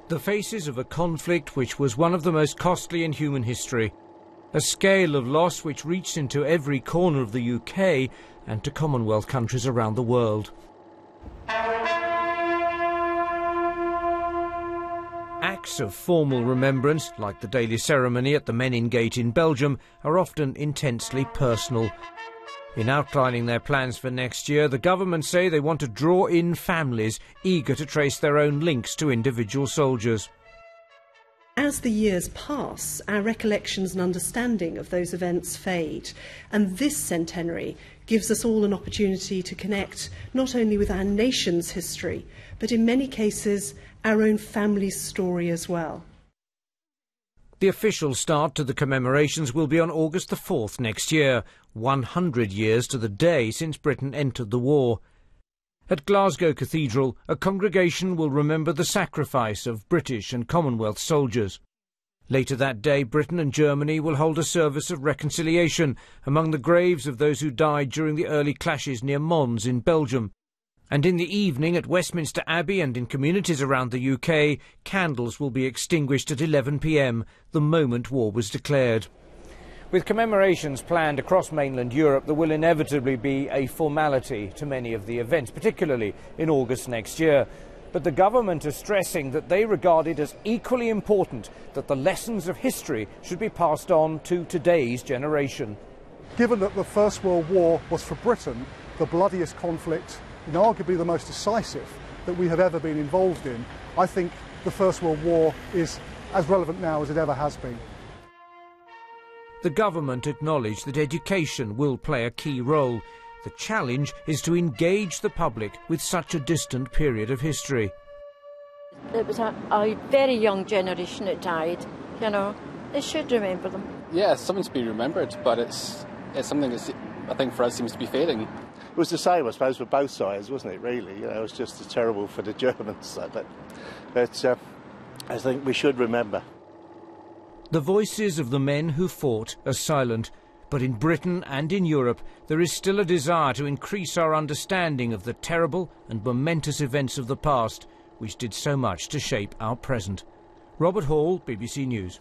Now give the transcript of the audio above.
The faces of a conflict which was one of the most costly in human history. A scale of loss which reached into every corner of the UK and to Commonwealth countries around the world. Acts of formal remembrance, like the daily ceremony at the Menin Gate in Belgium, are often intensely personal. In outlining their plans for next year, the government say they want to draw in families eager to trace their own links to individual soldiers. As the years pass, our recollections and understanding of those events fade, and this centenary gives us all an opportunity to connect not only with our nation's history, but in many cases our own family's story as well. The official start to the commemorations will be on August the 4th next year, 100 years to the day since Britain entered the war. At Glasgow Cathedral, a congregation will remember the sacrifice of British and Commonwealth soldiers. Later that day, Britain and Germany will hold a service of reconciliation among the graves of those who died during the early clashes near Mons in Belgium. And in the evening at Westminster Abbey and in communities around the UK, candles will be extinguished at 11 p.m, the moment war was declared. With commemorations planned across mainland Europe, there will inevitably be a formality to many of the events, particularly in August next year. But the government is stressing that they regard it as equally important that the lessons of history should be passed on to today's generation. Given that the First World War was for Britain the bloodiest conflict, arguably the most decisive that we have ever been involved in, I think the First World War is as relevant now as it ever has been. The government acknowledged that education will play a key role. The challenge is to engage the public with such a distant period of history. It was a very young generation that died, They should remember them. Yeah, it's something to be remembered, but it's something that I think for us seems to be fading. It was the same, I suppose, for both sides, wasn't it, really? It was just as terrible for the Germans. But I think we should remember. The voices of the men who fought are silent, but in Britain and in Europe there is still a desire to increase our understanding of the terrible and momentous events of the past, which did so much to shape our present. Robert Hall, BBC News.